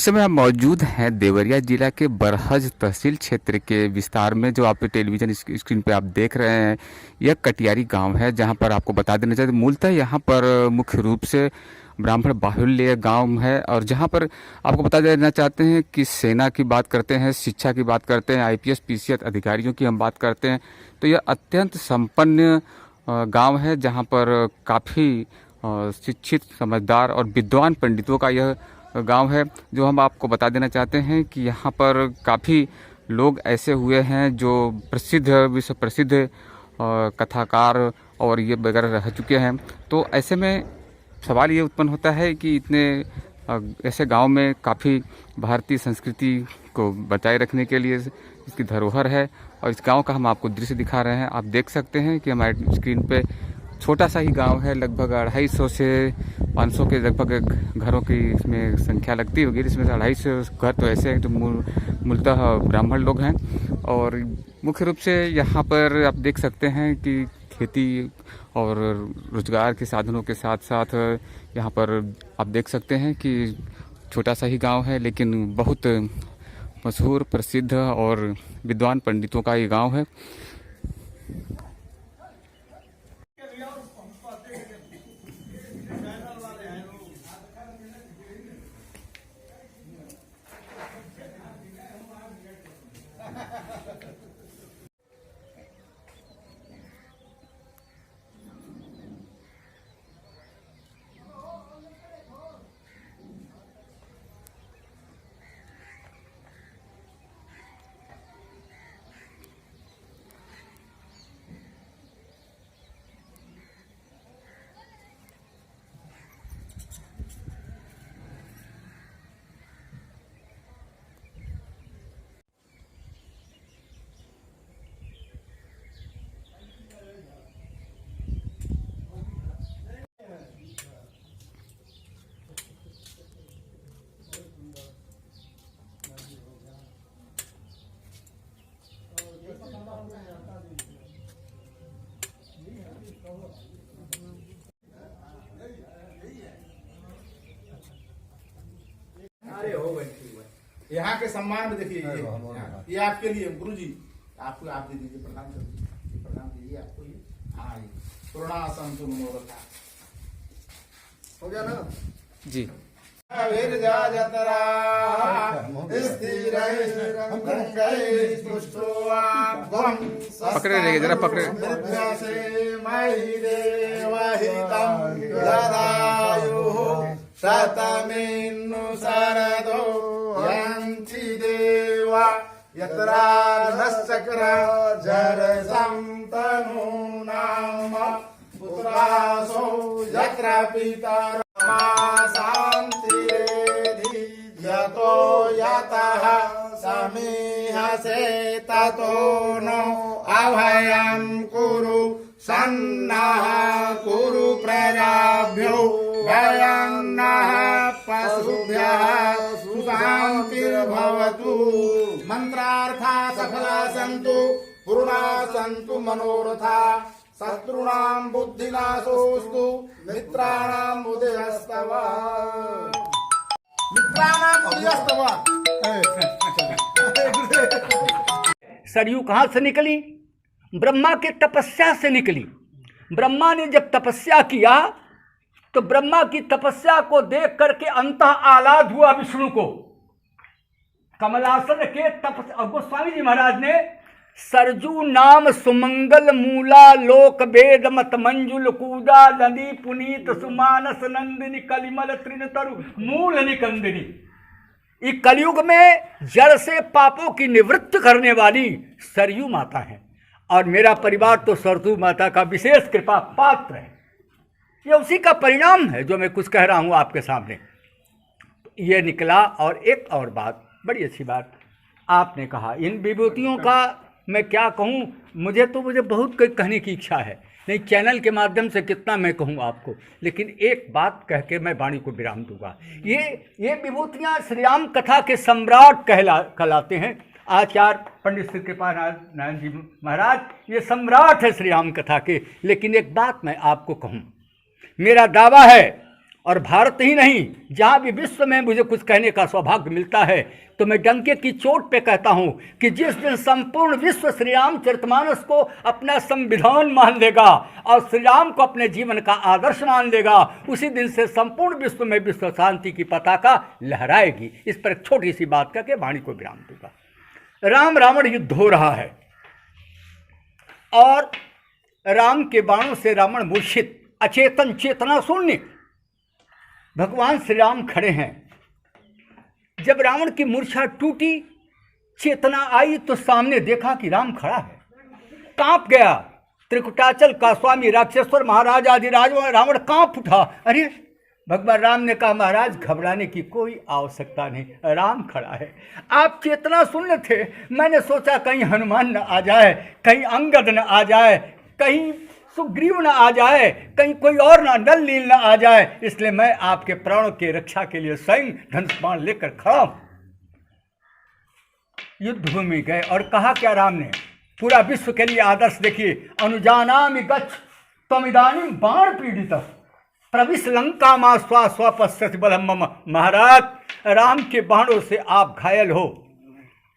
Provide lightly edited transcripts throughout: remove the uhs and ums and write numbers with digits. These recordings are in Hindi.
समय हम मौजूद हैं देवरिया जिला के बरहज तहसील क्षेत्र के विस्तार में। जो आप टेलीविज़न स्क्रीन पे आप देख रहे हैं, यह कटियारी गांव है, जहां पर आपको बता देना चाहिए मूलतः यहां पर मुख्य रूप से ब्राह्मण बाहुल्य गांव है। और जहां पर आपको बता देना चाहते हैं कि सेना की बात करते हैं, शिक्षा की बात करते हैं, आईपीएस पीसीएस अधिकारियों की हम बात करते हैं, तो यह अत्यंत संपन्न गांव है, जहां पर काफ़ी शिक्षित, समझदार और विद्वान पंडितों का यह गांव है। जो हम आपको बता देना चाहते हैं कि यहाँ पर काफ़ी लोग ऐसे हुए हैं जो प्रसिद्ध, विश्व प्रसिद्ध कथाकार और ये वगैरह रह चुके हैं। तो ऐसे में सवाल ये उत्पन्न होता है कि इतने ऐसे गांव में काफ़ी भारतीय संस्कृति को बचाए रखने के लिए इसकी धरोहर है। और इस गांव का हम आपको दृश्य दिखा रहे हैं। आप देख सकते हैं कि हमारे स्क्रीन पे छोटा सा ही गांव है, लगभग 250 से 500 के लगभग घरों की इसमें संख्या लगती होगी। इसमें से 250 घर तो ऐसे हैं जो मूलतः ब्राह्मण लोग हैं। और मुख्य रूप से यहाँ पर आप देख सकते हैं कि खेती और रोजगार के साधनों के साथ साथ यहाँ पर आप देख सकते हैं कि छोटा सा ही गांव है, लेकिन बहुत मशहूर, प्रसिद्ध और विद्वान पंडितों का ये गांव है। यहाँ के सम्मान में देखिए, ये आपके लिए गुरुजी, आपको आप दे दीजिए, प्रणाम कर दीजिए, प्रणाम कीजिए आपको ये। हाँ, ये पूर्णासन तुम मनोरथा हो गया ना जी। पकड़े रहिए, जरा पकड़े। शतमिन्नु शरदो यन्ति देवा यत्रा नश्चक्र जर संतनु नाम पुत्रासो यत्र पिता शान्तिरेधि यतो यतः समीहसे ततो नो अभयं कुरु सन्नः कुरु प्रजाभ्यो भयन्नः पशुभ्यः सुशान्तिर्भवतु। मंत्रार्था सफला सन्तु, पूर्णा सन्तु मनोरथा, शत्रूणां बुद्धिनाशोऽस्तु, मित्राणां उदयस्तव। सरयू कहाँ से निकली? ब्रह्मा के तपस्या से निकली। ब्रह्मा ने जब तपस्या किया तो ब्रह्मा की तपस्या को देख करके अंतः आह्लाद हुआ विष्णु को। कमलासन के गोस्वामी जी महाराज ने सरजू नाम सुमंगल मूला लोक वेद मत मंजुल कूदा नदी पुनीत सुमानस नंदिनी कलिमल तृणतरु मूल निकंदिनी। इस कलयुग में जड़ से पापों की निवृत्ति करने वाली सरयू माता है। और मेरा परिवार तो सरयू माता का विशेष कृपा पात्र है। ये उसी का परिणाम है जो मैं कुछ कह रहा हूँ आपके सामने। ये निकला। और एक और बात, बड़ी अच्छी बात आपने कहा, इन विभूतियों का मैं क्या कहूँ, मुझे बहुत कहने की इच्छा है, नहीं चैनल के माध्यम से कितना मैं कहूँ आपको, लेकिन एक बात कह के मैं वाणी को विराम दूंगा। ये विभूतियाँ श्री राम कथा के सम्राट कहलाते हैं। आचार्य पंडित श्री कृपानारायण जी महाराज ये सम्राट है श्री राम कथा के। लेकिन एक बात मैं आपको कहूँ, मेरा दावा है और भारत ही नहीं, जहाँ भी विश्व में मुझे कुछ कहने का सौभाग्य मिलता है तो मैं डंके की चोट पे कहता हूँ कि जिस दिन संपूर्ण विश्व श्री रामचरितमानस को अपना संविधान मान लेगा और श्री राम को अपने जीवन का आदर्श मान लेगा, उसी दिन से संपूर्ण विश्व में विश्व शांति की पताका लहराएगी। इस पर एक छोटी सी बात करके वाणी को विराम दूंगा। राम रावण युद्ध हो रहा है और राम के बाणों से रावण मूर्छित, अचेतन, चेतना शून्य। भगवान श्री राम खड़े हैं। जब रावण की मूर्छा टूटी, चेतना आई तो सामने देखा कि राम खड़ा है। कांप गया। त्रिकुटाचल का स्वामी राक्षेश्वर महाराज आदि रावण कांप उठा। अरे भगवान राम ने कहा, महाराज घबराने की कोई आवश्यकता नहीं, राम खड़ा है। आप चेतना शून्य थे। मैंने सोचा कहीं हनुमान न आ जाए, कहीं अंगद न आ जाए, कहीं सुग्रीव न आ जाए, कहीं कोई और ना, नल नील न आ जाए, इसलिए मैं आपके प्राणों की रक्षा के लिए स्वयं धनुष बाण लेकर खड़ा हूं। युद्ध भूमि गए और कहा क्या राम ने, पूरा विश्व के लिए आदर्श देखिए। अनुजानामि गच्छ त्वमिदानीं बाण पीड़ित प्रविश लंका मा स्वपश्यति बलम मम। महाराज, राम के बाणों से आप घायल हो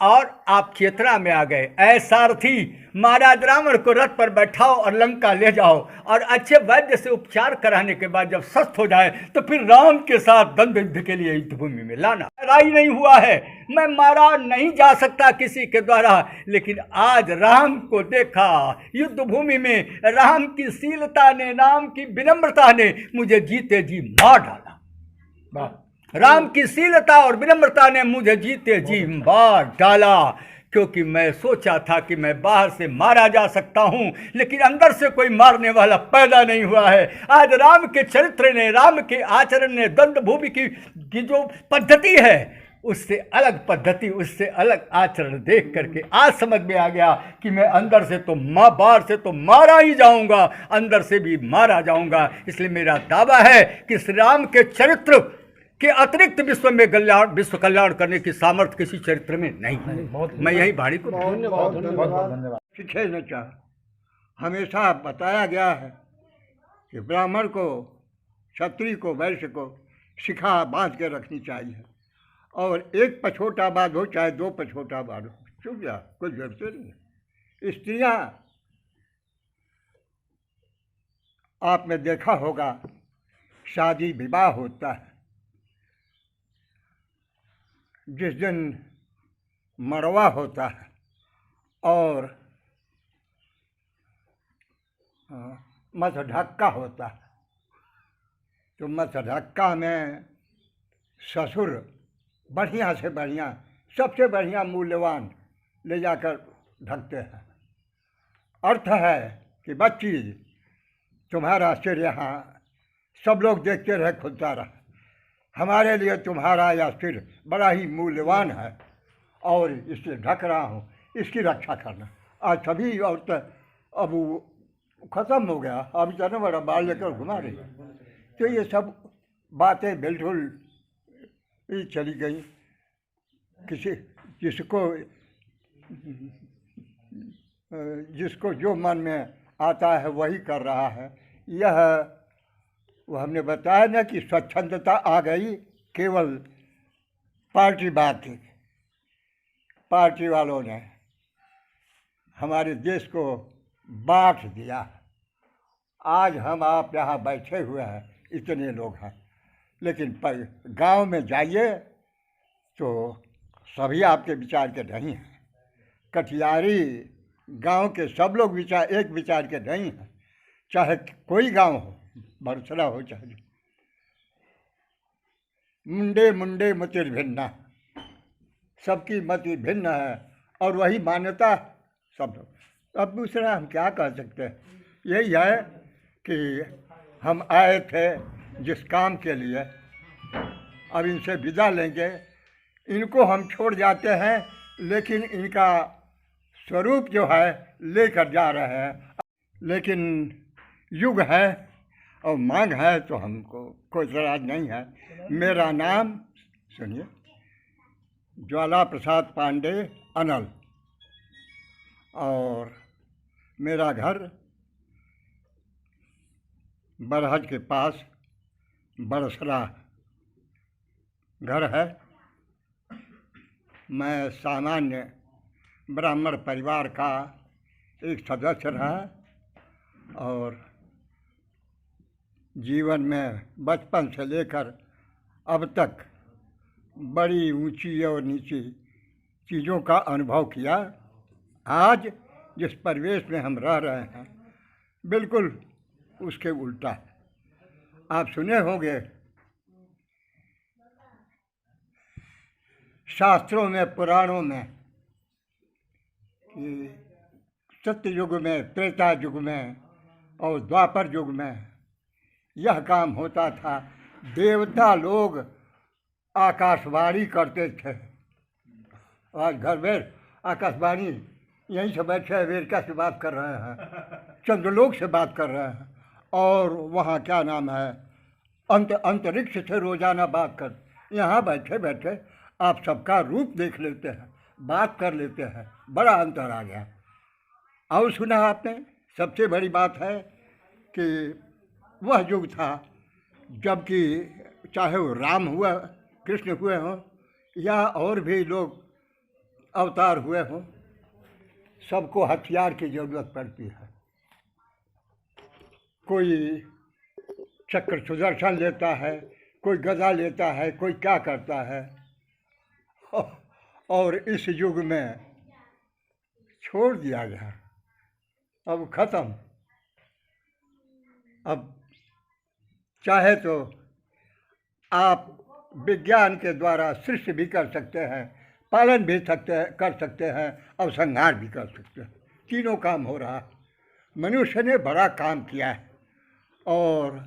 और आप चेतना में आ गए। ऐसा सारथी, महाराज रावण को रथ पर बैठाओ और लंका ले जाओ, और अच्छे वैद्य से उपचार कराने के बाद जब स्वस्थ हो जाए तो फिर राम के साथ द्वंद्व युद्ध के लिए युद्ध भूमि में लाना। लड़ाई नहीं हुआ है, मैं मारा नहीं जा सकता किसी के द्वारा, लेकिन आज राम को देखा युद्ध भूमि में। राम की शीलता ने, राम की विनम्रता ने मुझे जीते जी मार डाला। राम की शीलता और विनम्रता ने मुझे जीते जी मार डाला, क्योंकि मैं सोचा था कि मैं बाहर से मारा जा सकता हूं, लेकिन अंदर से कोई मारने वाला पैदा नहीं हुआ है। आज राम के चरित्र ने, राम के आचरण ने, द्वंद्व भूमि की जो पद्धति है, उससे अलग पद्धति, उससे अलग आचरण देख करके आज समझ में आ गया कि मैं अंदर से तो बाहर से तो मारा ही जाऊंगा, अंदर से भी मारा जाऊंगा। इसलिए मेरा दावा है कि श्री राम के चरित्र के अतिरिक्त विश्व कल्याण करने की सामर्थ्य किसी चरित्र में नहीं। मैं यही भाड़ी को धन्यवाद। शिक्षे न चाह हमेशा बताया गया है कि ब्राह्मण को, क्षत्रिय को, वैश्य को शिखा बांध के रखनी चाहिए, और एक पछोटा बांधो चाहे दो पछोटा बांधो, चुप जा, कोई जरूरत नहीं। स्त्रियां, आपने देखा होगा शादी विवाह होता है, जिस दिन मड़वा होता है और मतढक्का होता है, तो मतढक्का में ससुर बढ़िया से बढ़िया, सबसे बढ़िया मूल्यवान ले जाकर ढकते हैं। अर्थ है कि बच्ची, तुम्हारा सिर यहाँ सब लोग देखते रहे खुलता रहा, हमारे लिए तुम्हारा यह सिर बड़ा ही मूल्यवान है और इसे ढक रहा हूँ, इसकी रक्षा करना। आज सभी औरतें, अब ख़त्म हो गया, अब इतना बड़ा बाल लेकर घुमा रही, तो ये सब बातें बिल्कुल ही चली गई। जिसको जो मन में आता है वही कर रहा है। यह वो हमने बताया ना कि स्वच्छंदता आ गई, केवल पार्टी बात थी। पार्टी वालों ने हमारे देश को बांट दिया। आज हम आप यहाँ बैठे हुए हैं, इतने लोग हैं, लेकिन गांव में जाइए तो सभी आपके विचार के नहीं हैं। कटियारी गांव के सब लोग एक विचार के नहीं हैं, चाहे कोई गांव हो, बरसरा हो चाहे। मुंडे मुंडे मतिर भिन्ना, सबकी मति भिन्न है और वही मान्यता सब लोग। अब दूसरा हम क्या कह सकते हैं, यही है कि हम आए थे जिस काम के लिए, अब इनसे विदा लेंगे। इनको हम छोड़ जाते हैं, लेकिन इनका स्वरूप जो है लेकर जा रहे हैं। लेकिन युग है और मांग है तो हमको कोई एतराज नहीं है। मेरा नाम सुनिए, ज्वाला प्रसाद पांडे अनल, और मेरा घर बरहज के पास बरसरा घर है। मैं सामान्य ब्राह्मण परिवार का एक सदस्य रहा और जीवन में बचपन से लेकर अब तक बड़ी ऊंची और नीची चीज़ों का अनुभव किया। आज जिस परिवेश में हम रह रहे हैं बिल्कुल उसके उल्टा है। आप सुने होंगे शास्त्रों में, पुराणों में कि सत्य युग में, त्रेता युग में और द्वापर युग में यह काम होता था। देवता लोग आकाशवाणी करते थे। आज घर में आकाशवाणी यहीं से बैठे अमेरिका से बात कर रहे हैं, चंद्रलोक से बात कर रहे हैं और वहाँ क्या नाम है अंतरिक्ष से रोजाना बात कर। यहाँ बैठे बैठे आप सबका रूप देख लेते हैं, बात कर लेते हैं। बड़ा अंतर आ गया। और सुना आपने, सबसे बड़ी बात है कि वह युग था जबकि चाहे वो राम हुआ, कृष्ण हुए हों या और भी लोग अवतार हुए हों, सबको हथियार की ज़रूरत पड़ती है। कोई चक्र सुदर्शन लेता है, कोई गदा लेता है, कोई क्या करता है। और इस युग में छोड़ दिया गया, अब ख़त्म। अब चाहे तो आप विज्ञान के द्वारा सृष्टि भी कर सकते हैं, पालन भी कर सकते हैं और संहार भी कर सकते हैं। तीनों काम हो रहा है। मनुष्य ने बड़ा काम किया है और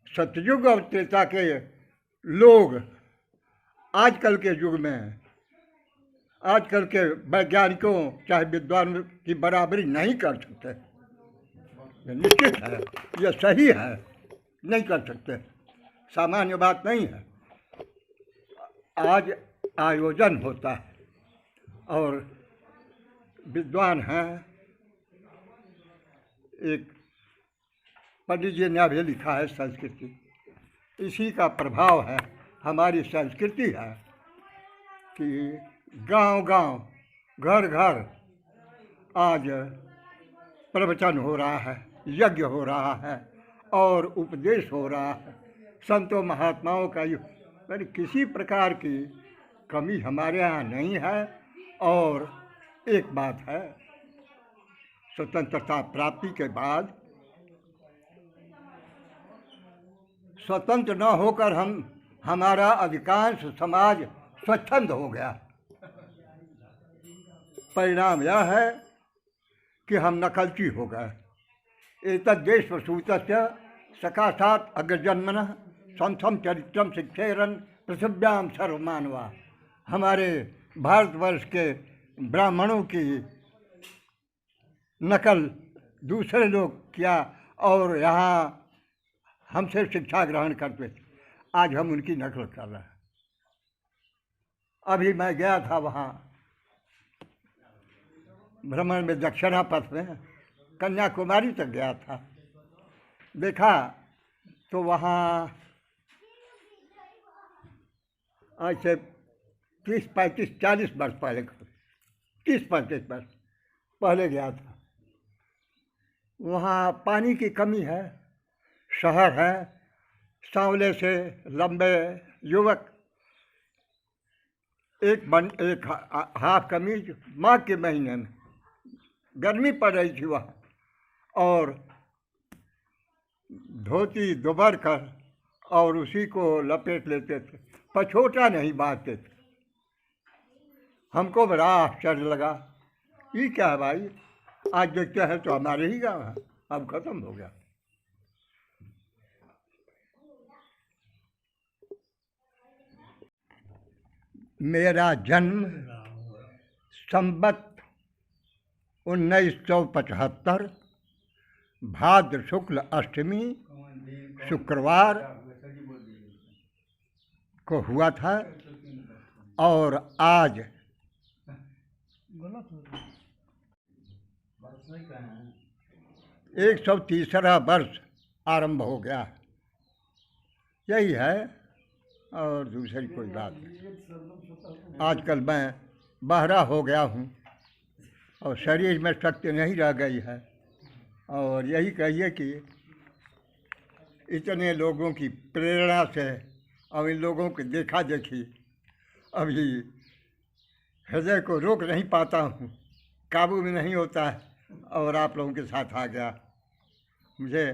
सतयुग और त्रेता के लोग आजकल के युग में, आजकल के वैज्ञानिकों चाहे विद्वान की बराबरी नहीं कर सकते। ये निश्चित है, ये सही है, नहीं कर सकते, सामान्य बात नहीं है। आज आयोजन होता है और विद्वान हैं, एक पंडित जी ने अभी लिखा है संस्कृति, इसी का प्रभाव है, हमारी संस्कृति है कि गांव-गांव, घर-घर आज प्रवचन हो रहा है, यज्ञ हो रहा है और उपदेश हो रहा है। संतों महात्माओं का यानी किसी प्रकार की कमी हमारे यहाँ नहीं है। और एक बात है, स्वतंत्रता प्राप्ति के बाद स्वतंत्र न होकर हमारा अधिकांश समाज स्वच्छंद हो गया। परिणाम यह है कि हम नकलची हो गए। एतद्देश सूतस्य सकाशात अग्रजन्मनः संथम चरित्रम शिक्षेरन पृथिव्याम सर्वमानवा। हमारे भारतवर्ष के ब्राह्मणों की नकल दूसरे लोग किया और यहाँ हमसे शिक्षा ग्रहण करते थे। आज हम उनकी नकल कर रहे हैं। अभी मैं गया था वहाँ भ्रमण में, दक्षिणा पथ में कन्याकुमारी तक गया था। देखा तो वहाँ आज से 30, 35, 40 वर्ष पहले, 30-35 वर्ष पहले गया था। वहाँ पानी की कमी है, शहर है, सांवले से लंबे युवक, एक हाफ कमीज, माघ के महीने में गर्मी पड़ रही थी वहाँ, और धोती दुबर कर और उसी को लपेट लेते थे, पछोटा नहीं बांधते थे। हमको बड़ा आश्चर्य लगा, ये क्या है भाई। आज देखते हैं तो हमारे ही गाँव है, अब खत्म हो गया। मेरा जन्म संवत 1975 भाद्र शुक्ल अष्टमी शुक्रवार को हुआ था और आज 130वां वर्ष आरंभ हो गया। यही है, और दूसरी कोई बात नहीं। आजकल मैं बहरा हो गया हूँ और शरीर में शक्ति नहीं रह गई है, और यही कहिए कि इतने लोगों की प्रेरणा से और इन लोगों की देखा देखी अभी हृदय को रोक नहीं पाता हूँ, काबू में नहीं होता है, और आप लोगों के साथ आ गया। मुझे